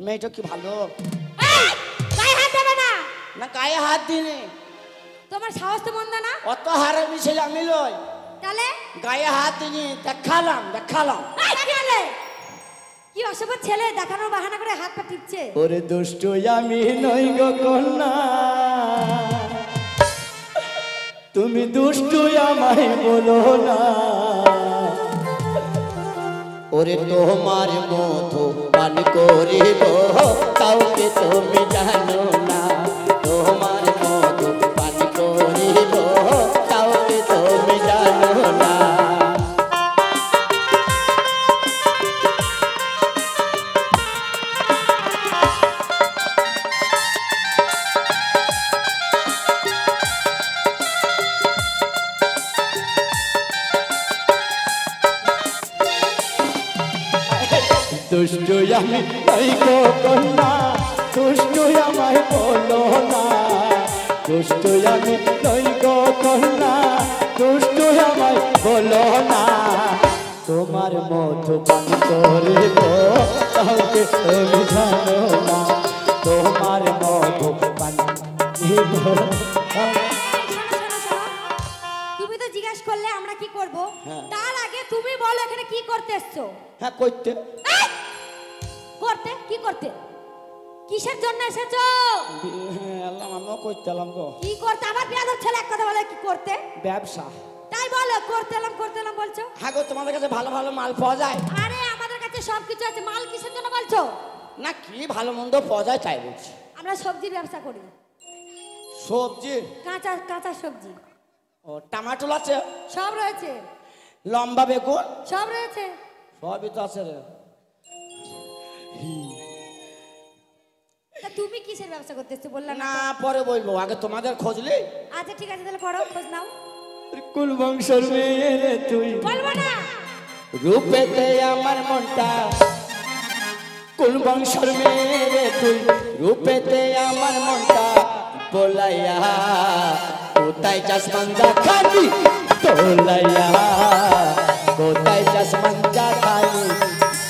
মেয়েটা কি ভালো। গায়ে হাত দেবে না। না গায়ে হাত দিনি। তোমার সাহস তো মন্দ না। অত হারামি ছেলে আমি লই। তাহলে গায়ে হাত দিনি, দেখালাম। কি অসভ্য ছেলে, দেখানোর বাহানা করে হাত পা টিপছে। ওরে দুষ্টু আমি নই গো কন্যা, তুমি দুষ্টু আমায় বলো না। ওরে তোমার মতো পান করিব কাউকে তুমি জানো না। তোমার মতো পান করিব কাউকে তুমি জানো না। দুষ্টু আমি নই গো কন্যা, দুষ্টু আমায় বলো না। দুষ্টু আমি নই গো কন্যা, দুষ্টু আমায় বলো না। তোমার মতো পান করিব কাউকে তুমি জানো না। তোমার মতো পান করিব। তুমি তো জিজ্ঞাসা করলে আমরা কি করব, তার আগে তুমি বলো এখানে কি করতে এসছো? হ্যাঁ করতে। করতে কি করতে? কিসের জন্য এসেছো? আল্লাহ আমিও করতে এলাম গো। কি করতে? আমার বিয়াদব ছেলে এক কথা বলে কি করতে? ব্যবসা। তাই বলো করতে এলাম বলছো? হ্যাঁ গো, তোমাদের কাছে ভালো ভালো মাল পাওয়া যায়? আরে আমাদের কাছে সবকিছু আছে, মাল কিসের জন্য বলছো? না কি ভালো মন্দ পাওয়া যায় তাই বলছি। আমরা সবজির ব্যবসা করি। সবজি? কাঁচা সবজি। ও টমেটো আছে? সব রয়েছে। লম্বা বেগুন? সব রয়েছে। সবই তো আছে রে। তা তুমি কিসের ব্যবসা করতেছো বললা না পরে বলবো, আগে তোমাদের খোঁজলি। আচ্ছা ঠিক আছে, তাহলে করো, খোঁজ নাও। কুল বংশের মেয়ে রে তুই, বলবো না। রূপেতে আমার মনটা। কুল বংশের মেয়ে রে তুই, রূপেতে আমার মনটা। বলাইয়া কোথায় চাষ মঞ্জা খালি তোলাইয়া, কোথায় চাষ মঞ্জা খালি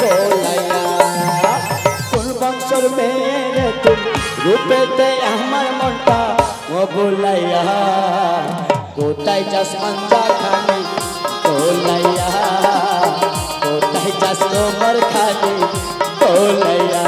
তোলাইয়া। কুল বংশের মেয়ে রে তুই, রূপেতে আমার মনটা। ও বলাইয়া কোথায় চাষ মঞ্জা খালি তোলাইয়া, কোথায় চাষ তোমার খালি তোলাইয়া।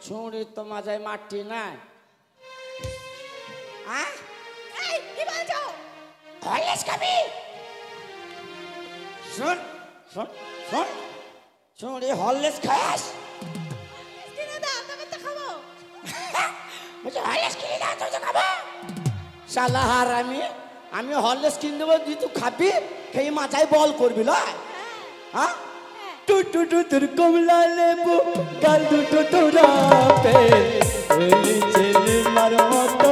ছুঁড়ি তো মাঝায় মাটি নাই। কি বলছো? হরলিক্স খাবি? শোন শোন শোন, ছুঁড়ি হরলিক্স খাস? কিনে দাও, তবে তো খাবো। বলছি হরলিক্স কিনে দাও তবে তো খাবো। শালা হারামি, আমি হরলিক্স কিনে দেবো, তুই খাবি, খেয়ে মাথায় বল করবি লয়? হ্যাঁ টুটু টুতুর কমলা লেবু গাল দুটো তোরা পে ছেলে মার মতো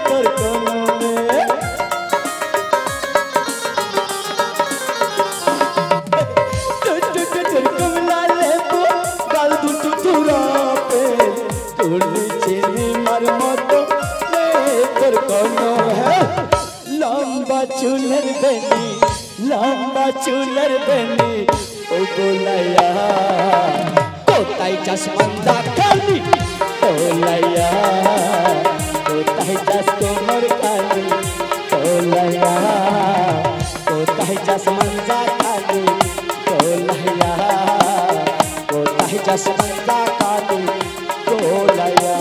তোর কোনো টুটু টুতুর কমলা লেবু গাল দুটো তোরা পে ছেলে মার মতো তোর কোনো লম্বা চুলের বেনি, লম্বা চুলের বেনি। ও গোলাইয়া কোথায় চাষ মন্দা খালি তোলাইয়া, কোথায় চাষ তোমার খালি তোলাইয়া, কোথায় চাষ মন্দা খালি তোলাইয়া, কোথায় চাষ মন্দা খালি তোলাইয়া।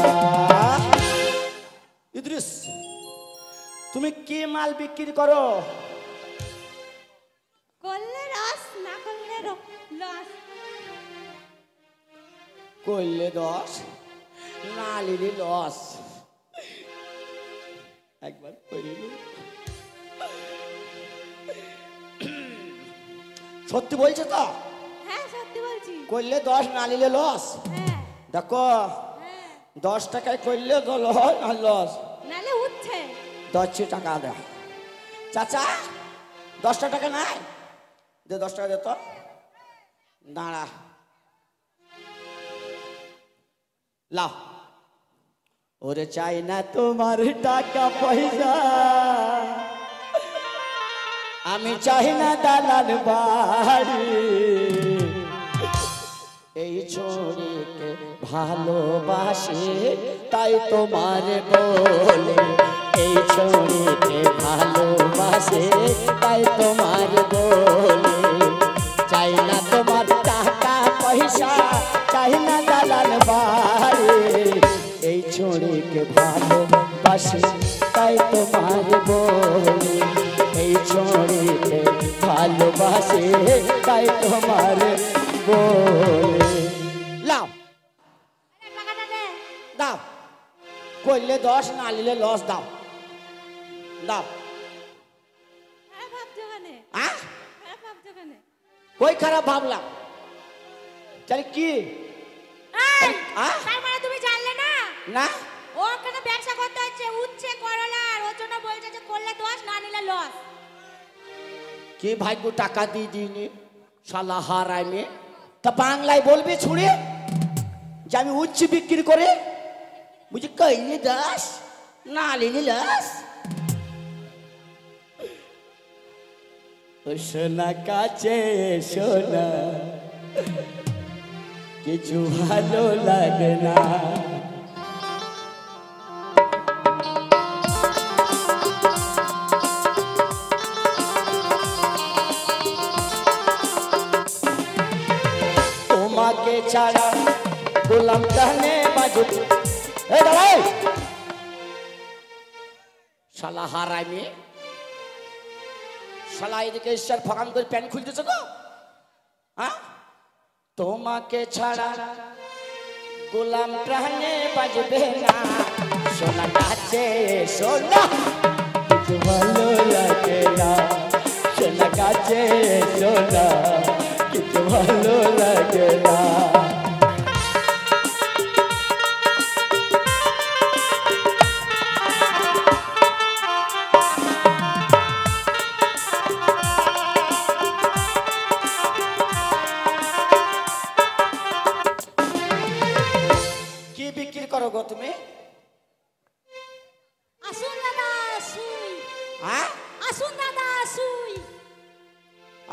ইদ্রিস, তুমি কি মাল বিক্রি করো? করলে রস, না করলে লস। করলে 10, না নিলে লস। একবার করিল। সত্যি বলছো তো? হ্যাঁ সত্যি বলছি। করলে 10, না নিলে লস। হ্যাঁ দেখো হ্যাঁ, 10 টাকায় করলে তো হয় আর লস। নালে উঠছে। 10 টাকা দে চাচা, 10 টাকা নাই দে, 10 টাকা দে তো। দাঁড়া লাও ওরে চাই না তোমার টাকা পয়সা, আমি চাই না দালান বাড়ি, এই ছোড়িকে ভালোবাসে তাই তোমার বলে, এই ছোড়িকে ভালোবাসে তাই তোমার বলে, চাই না তোমার টাকা পয়সা, চাই না দালান বাড়ি, এই ছোড়িকে ভালোবাসে তাই তোমার বলে, এই ছোড়িকে ভালোবাসে তাই তোমার বলে। লাও দাও, করলে 10 না নিলে লস, দাও দাও। কই খারাপ ভাবলাম তাহলে কি? তার মানে তুমি জানলে না? না ও ওখানে ব্যবসা করতে হচ্ছে উচ্ছে করলার, ওর জন্য বলছে যে করলে 10 না নিলে লস। কি ভাগ্য টাকা দিয়ে দিইনি শালা হারামি। তা বাংলায় বলবি ছুড়ে যে আমি উচ্ছে বিক্রি করে বুঝি কইলে 10 না নিলে লস। সোনা কাছে সোনা কিছু ভালো লাগে না, তোমাকে ছাড়া গোলাম কানে বাজু। এই দাঁড়াই শালা হারামি, শালা এদিকে ঈশ্বর ফাঁকাম করে প্যান্ট খুলতেছে গো। হ্যাঁ তোমাকে ছাড়া গোলাম প্রাণে বাজবে না, সোনা কাছে সোনা কিছু ভালো লাগে না, সোনা কাছে সোনা কিছু ভালো লাগে না। করো গো তুমি? আসুন দাদা সুই। হ্যাঁ আসুন দাদা সুই।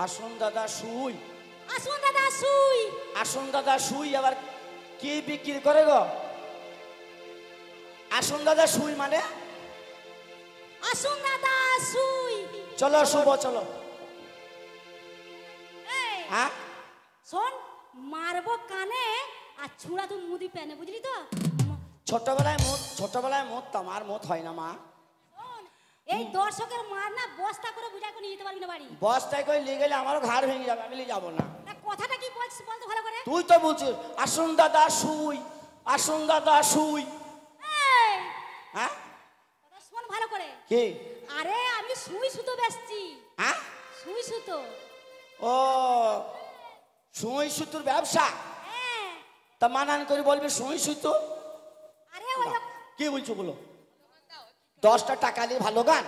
আসুন দাদা সুই। আসুন দাদা সুই। আসুন দাদা সুই আবার কি বিক্রি করে গো? আসুন দাদা সুই মানে? আসুন দাদা সুই। চলো শুভ চলো। হ্যাঁ শোন, মারবো কানে আর ছুড়া তুই মুদি পেনে, বুঝলি তো? ছোটবেলায় মরতাম, আর মত হয় না মা। এই দর্শকের মার না বস্তা করে বুঝা করে নিয়ে যেতে পারবি না বাড়ি। বস্তায় করে নিয়ে গেলে আমারও ঘাড় ভেঙে যাবে, আমি যাবো না। কথাটা কি বলছিস বলতো ভালো করে? তুই তো বলছিস আসুন দাদা সুই, আসুন দাদা সুই। হ্যাঁ শোন ভালো করে। কি? আরে আমি সুই সুতো বেচছি। হ্যাঁ সুই সুতো। ও সুই সুতোর ব্যবসা? তা মানান করে বলবি সুই সুতো। আরে কি বলছো বলো? 10টা টাকা দিয়ে ভালো গান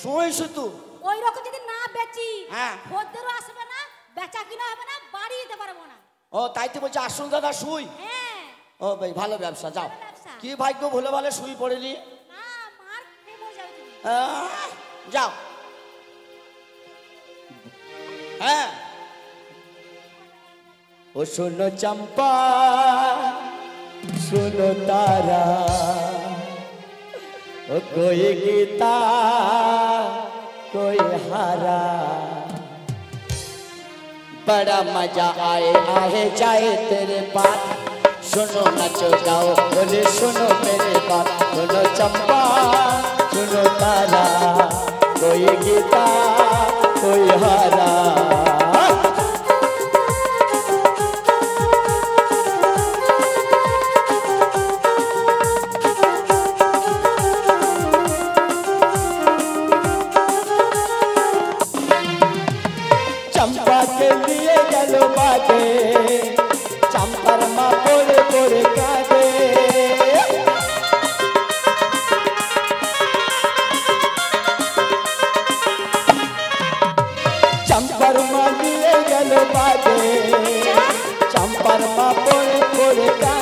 সুই সুতো। ওই রকম যদি না বেচি, হ্যাঁ খদ্দেরও আসবে না, বেচা কিনা হবে না, বাড়ি যেতে পারবো না। ও তাই তো বলছি আসুন দাদা সুই। হ্যাঁ ও ভাই ভালো ব্যবসা, যাও। ব্যবসা। কি ভাগ্য ভুলে ভালে সুই পড়েনি। না মার খেয়ে মরে যাবে তুমি। যাও। হ্যাঁ ও শোনো চম্পা শোনো तारा ओ कोई गीता कोई हारा बड़ा मजा आए आए जाए तेरे बात सुनो नचो गाओ बोले सुनो मेरे बात सुनो चंपा सुनो तारा कोई गीता कोई हारा चंपा के लिए गलो बागे चंपर माँ पोरे पोरे कागे चंपर माँ लिए गलो बागे चंपर माँ पोरे पोरे कागे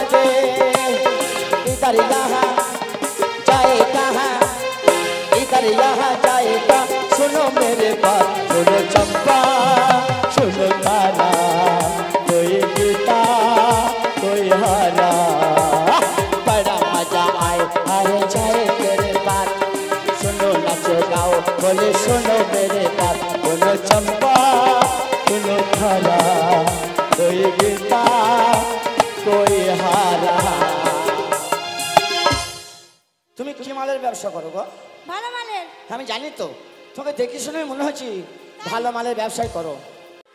कोई गीता कोई हारा। তুমি কি মালের ব্যবসা করো গো? ভালো মালের। আমি জানি তো, তোকে দেখি শুনে মনে হচ্ছে ভালো মালের ব্যবসায় করো।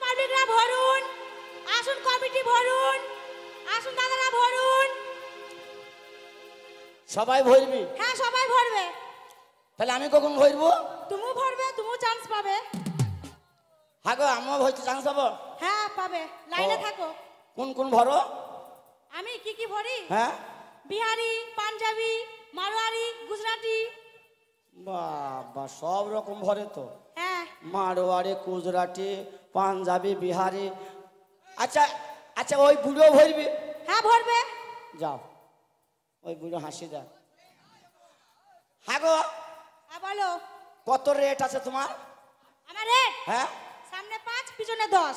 পাবলিকরা ভরুন, আসুন কমিটি ভরুন, আসুন দাদারা ভরুন। সবাই ভরবি? হ্যাঁ সবাই ভরবে। তাহলে আমি কখন ভরবো? তুমিও ভরবে, তুমিও চান্স পাবে। হ্যাঁ গো, আমিও ভরতে চান্স পাবো? হ্যাঁ পাবে, লাইনে থাকো। কোন কোন ভরো? আমি কি কি ভরি? হ্যাঁ, বিহারি, পাঞ্জাবি, মারোয়ারি, গুজরাটি। বাবা, সব রকম ভরে তো। হ্যাঁ মারোয়ারি, গুজরাটি, পাঞ্জাবি, বিহারি। আচ্ছা আচ্ছা, ওই বুড়ো ভরবি? হ্যাঁ ভরবে। যাও, ওই বুড়ো হাসি দেয়। হ্যাঁ গো, হ্যাঁ বলো। কত রেট আছে তোমার? আমার রেট হ্যাঁ, সামনে 5 পিছনে 10।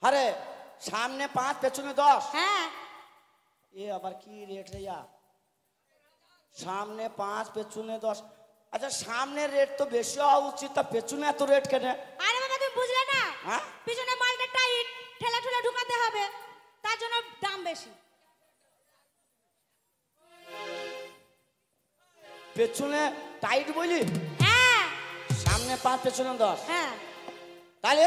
আরে সামনে 5 পেছনে 10? হ্যাঁ এ আবার কি রেট রে ইয়া? সামনে 5 পেছনে 10। আচ্ছা, সামনের রেট তো বেশি হওয়া উচিত, তা পেছনে এত রেট কেন? আরে বাবা তুমি বুঝলে না, হ্যাঁ, পিছনে মালটা টাইট, ঠেলা ঠেলা ঢুকাতে হবে, তার জন্য দাম বেশি। পেছনে টাইট বলি? হ্যাঁ সামনে 5 পেছনে 10? হ্যাঁ। তাহলে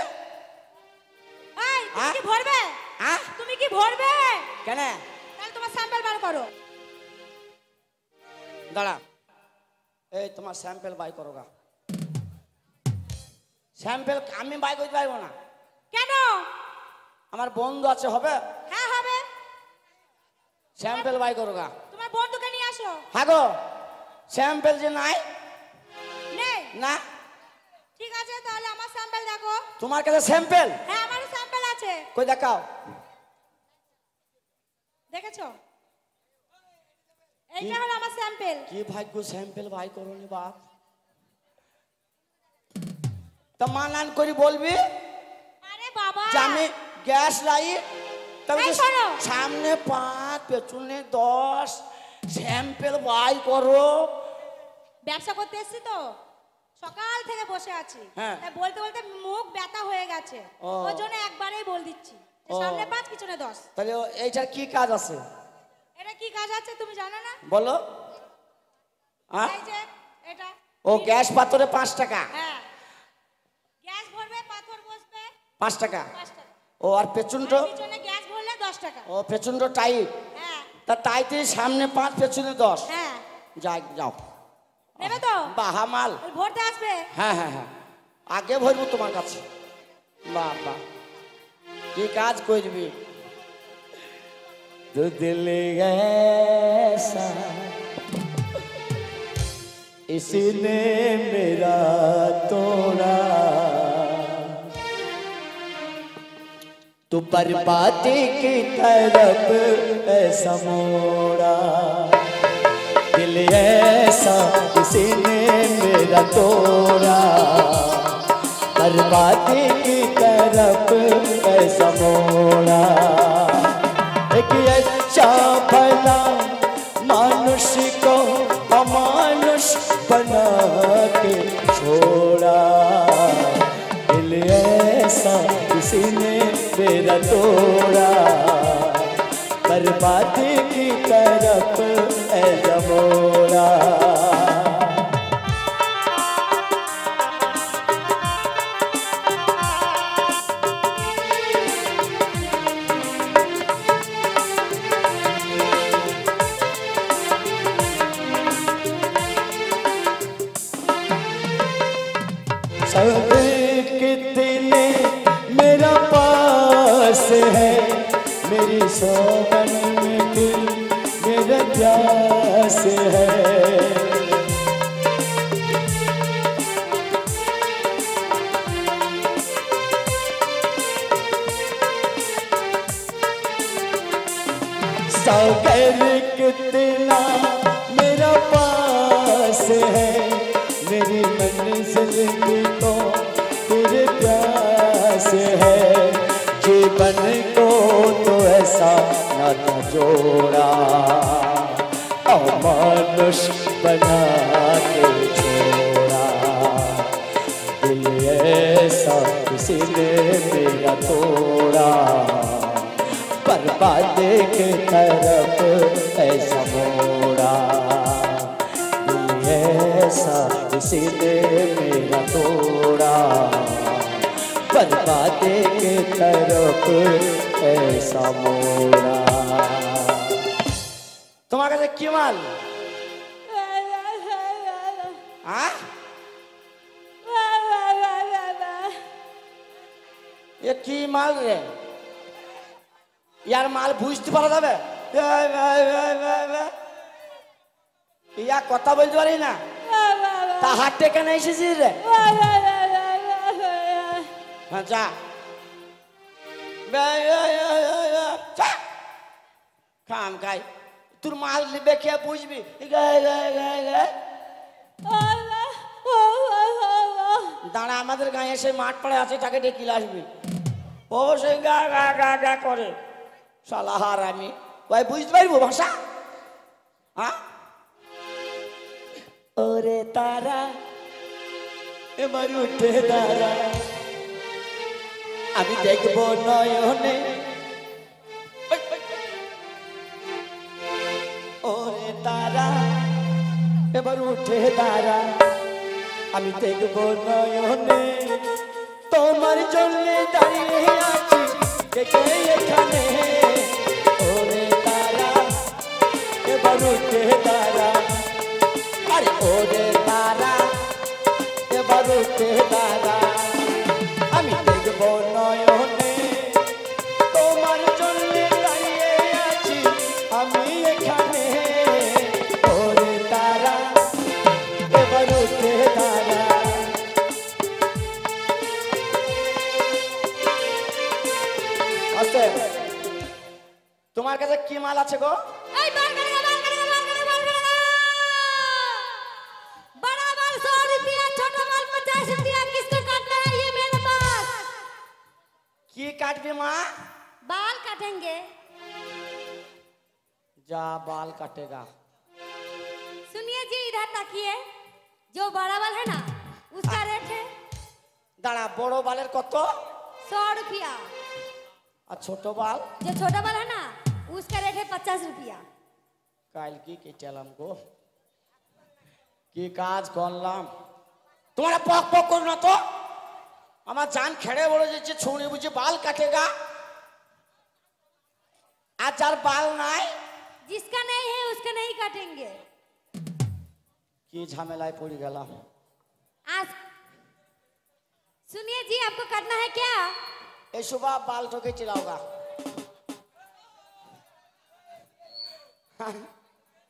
এই তুমি হ্যাঁ? কি ভরবে? হ্যাঁ, তুমি কি ভরবে? কেন? তাহলে তোমার স্যাম্পল বার করো। দাঁড়া, এই তোমার স্যাম্পল বাই করো গা। স্যাম্পল আমি বাই করতে পারবো না। কেন? আমার বন্ধু আছে, হবে? হ্যাঁ হবে। স্যাম্পল বাই করো গা। তোমার বন্ধুকে নিয়ে আসো। হ্যাঁ গো, স্যাম্পল যে নাই? নেই না। ঠিক আছে, তাহলে আমার স্যাম্পল দেখো। তোমার কাছে স্যাম্পল? হ্যাঁ আমার স্যাম্পল আছে। কই দেখাও। দেখেছো? এইটা হলো আমার স্যাম্পল। কি ভাগ্য স্যাম্পল বাই করনি বাপ। তা মানান করি বলবি আরে বাবা যে আমি গ্যাস লাই, তবে এই শোনো। সামনে 5 পেছনে 10 স্যাম্পল বাই করো। ব্যবসা করতে এসেছি তো, সকাল থেকে বসে আছি। হ্যাঁ। তাই বলতে বলতে মুখ ব্যথা হয়ে গেছে, ও। ওই জন্য একবারেই বল দিচ্ছি যে ও। সামনে 5 পিছনে 10। তাহলে এইটার কি কাজ আছে এটা কি কাজ আছে তুমি জানো না? বলো। হ্যাঁ, এই যে এটা। ও গ্যাস পাথরে 5 টাকা? হ্যাঁ, গ্যাস ভরবে, পাথর বসবে 5 টাকা। 5 টাকা। ও আর পেছনটা? আর পিছনে গ্যাস ভরলে 10 টাকা। ও পেছনটা টাইট। হ্যাঁ তা টাইটে সামনে 5 পেছনে 10? হ্যাঁ। যাই, যাও। নেবে তো? বাহা মাল। ওই ভরতে আসবে। হ্যাঁ হ্যাঁ হ্যাঁ, আগে ভরবো তোমার কাছে। বাবা, কি কাজ করবি? তো দিল ऐसा इसने मेरा तोड़ा, तो बर्बादी की तरफ ऐसा मोड़ा। दिल ऐसा किसी ने मेरा तोड़ा, बर्बादी की तरफ ऐसा मोड़ा। एक अच्छा भला मानुष को अमानुष बना के छोड़ा। दिल ऐसा किसी ने मेरा तोड़ा, बर्बादी की तरफ ऐसा मोड़ा। सब कितने मेरा पास है, मेरी सोबन में दिल मेरा प्यास है। सागर कितना मेरा पास है, मेरी मंजिल भी तो तेरे प्यास है। जीवन को तो ऐसा नाता जोड़ा, अमानुष बना के छोड़ा। दिल ऐसा किसी ने मेरा तोड़ा बर्बादी की तरफ ऐसा मोड़ा दिल ऐसा किसी ने मेरा तोड़ा बर्बादी की तरफ ऐसा मोड़ा তোমার কাছে কি মাল এ কি মাল রে ইয়ার মাল বুঝতে পারা যাবে ইয়া কথা বলতে পারি না তা হাটে কেন এসেছিস রে হ্যাঁ যা খাম খাই তোর মাল নিবে কে বুঝবি দাঁড়া আমাদের গায়ে এসে মাঠ পড়ে আছে তাকে ডেকে আসবি ও সেই গা গা গা গা করে শালা হার আমি ভাই বুঝতে পারবো ভাষা হ্যাঁ ওরে তারা এবার উঠে দাঁড়া আমি দেখবো নয়নে ওরে তারা এবার উঠে দাঁড়া আমি দেখবো নয়নে তোমার জন্য দাঁড়িয়ে আছি দেখে এখানে ওরে তারা এবার উঠে দাঁড়া আরে ওরে তারা এবার উঠে দাঁড়া আমি দেখবো নয়নে তোমার জন্য দাঁড়িয়ে আছি আমি এখানে ওরে তারা এবার উঠে দাঁড়া তোমার কাছে কি মাল আছে গো बड़ा माल 100 रुपया छोटा माल 50 रुपया किसको काटना है ये मेरे पास কি কাটবে মা बाल काटेंगे যা बाल काटेगा सुनिए जी इधर ताकिए जो बड़ा बाल है ना उसका रेट है দাঁড়া বড় বালের কত 100 रुपया আর ছোট বাল जो छोटा बाल है ना उसका रेट है 50 रुपया কাল কি কেটেলাম গো কি কাজ করলাম তোমরা পক পক করো না তো আমার জান খেড়ে বলে যাচ্ছে ছুঁড়ে বুঝে বাল কাটেগা আর যার বাল নাই जिसका नहीं है उसका नहीं काटेंगे কি ঝামেলায় পড়ে গেলাম आज सुनिए जी आपको करना है क्या এই সুবা বাল ঠকে চিলাওগা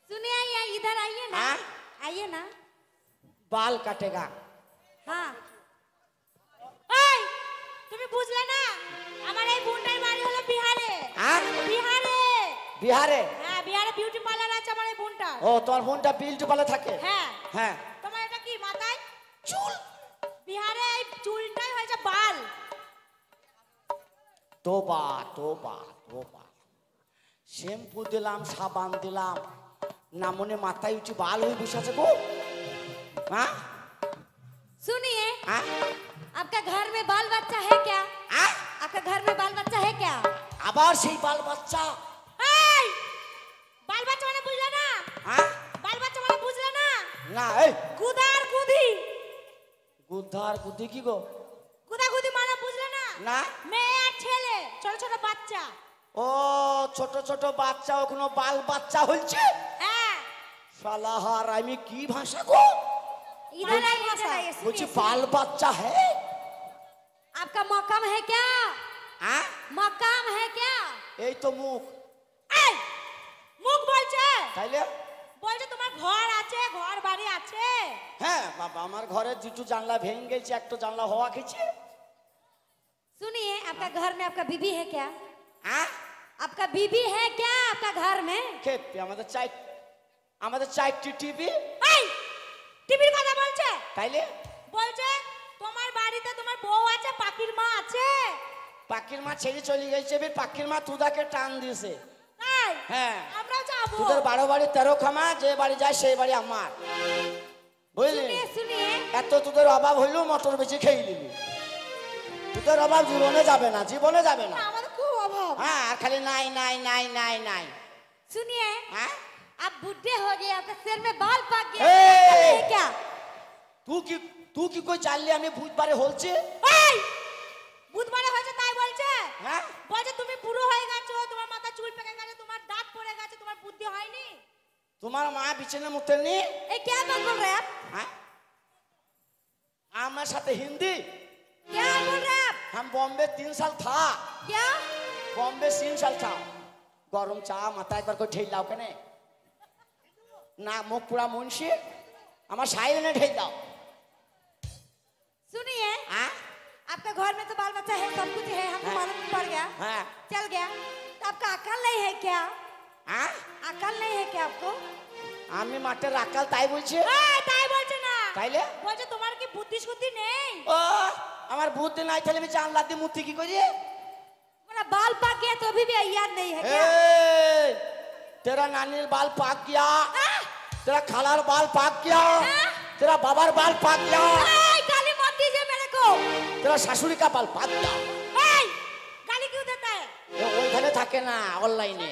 सुनिए ये इधर आइए ना हाँ? आइए ना বাল কাটেগা হ্যাঁ এই তুমি বুঝলে না আমার এই বোনটার বাড়ি হলো বিহারে হ্যাঁ বিহারে বিহারে হ্যাঁ বিহারে বিউটি পার্লার আছে আমার এই বোনটা ও তোমার বোনটা বিল্টু পালে থাকে হ্যাঁ হ্যাঁ তোমার এটা কি মাথায় চুল বিহারে এই চুলটাই হয়েছে বাল তোবা তোবা তোবা শ্যাম্পু দিলাম সাবান দিলাম না মনে মাথায় উঠে বাল হয়ে বসে আছে গো हाँ सुनिए हाँ आपका घर में बाल बच्चा है क्या हाँ आपका घर में बाल बच्चा है क्या আবার সেই বাল বাচ্চা এই বাল বাচ্চা মানে বুঝলে না হ্যাঁ বাল বাচ্চা মানে বুঝলে না না এই গুদার গুদি গুদ্ধার গুদ্ধি কি গো গুদা গুদি মানে বুঝলে না না মেয়ে আর ছেলে ছোট ছোট বাচ্চা ও ছোট ছোট বাচ্চা ওখানে বাল বাচ্চা হচ্ছে হ্যাঁ শালা হার আমি কি ভাষা গো इधर आइए বলছি सुनिए बाल बच्चा है आपका मकाम है क्या हाँ मकाम है क्या এই তো মুখ এই মুখ বলছে তাইলে বলছে তোমার ঘর আছে ঘর বাড়ি আছে হ্যাঁ বাবা আমার ঘরে দুটো জানলা ভেঙে গেছে একটা জানলা হওয়া খেয়েছে सुनिए आपका घर में आपका बीबी है क्या হ্যাঁ आपका बीबी है क्या आपका घर में খেপে আমাদের চারটি টিভি এই টিভির কথা বলছে তাইলে বলছে তোমার বাড়িতে তোমার বউ আছে পাখির মা আছে পাখির মা ছেড়ে চলে গেছে পাখির মা তুদাকে টান দিয়েছে তাই হ্যাঁ আমরা যাব তোদের 12 বাড়ি 13 খামা যে বাড়ি যায় সেই বাড়ি আমার বুঝলি सुनिए सुनिए এত তোদের অভাব হইলো মটর বেচে খেয়ে নিলি ভূতের অভাব জীবনে যাবে না, জীবনে যাবে না। আমাদের খুব অভাব। हाँ खाली नाई नाई नाई नाई नाई। सुनिए, हाँ आप बुढ़े हो गए, आपके सिर में बाल पाक गया, ए! अक्ल नहीं है क्या? तू की कोई चालले আমি ভূত বারে হলছে? এই ভূত মানে হয়েছে তাই বলছে? হ্যাঁ বলছে তুমি বুড়ো হয়ে গেছো, তোমার মাথা চুল পেকে গেছে, তোমার দাঁত পড়ে গেছে, তোমার বুদ্ধি হয়নি। তোমার মা বিছানে মুতেনি? এই क्या बात बोल रहे हैं आप? হ্যাঁ আমার সাথে হিন্দি। क्या बोल रहे हैं आप? हम बॉम्बे 3 साल था। क्या? बॉम्बे 3 साल था। গরম চা মাথা একবার করে ঢেল দাও কেনে? না মুখ পুরা মুন্সি আমার সাইলেনে ঢেল দাও। सुनिए, हाँ आपके घर में तो बाल बच्चा है, सब कुछ है, हमको हाँ। मालूम पड़ गया, हाँ चल गया। तो आपका अकल नहीं है क्या? हाँ अकल नहीं है क्या आपको? আমি মাঠে রাখাল তাই বলছি। তাই বলছে না, তাইলে বলছে তোমার কি বুদ্ধি শুদ্ধি নেই? ও আমার বুদ্ধি নাই তাহলে আমি জানলা দিয়ে মুতি কি করি? मेरा बाल पाक गया तो अभी भी याद नहीं है क्या? ए, तेरा नानी बाल पाक गया, तेरा खालार बाल पाक गया, तेरा बाबार बाल पाक गया, गाली मत दीजिए मेरे को। तेरा শাশুড়ি का बाल पाक गया। गाली क्यों देता है? ওইখানে থাকে না অনলাইনে।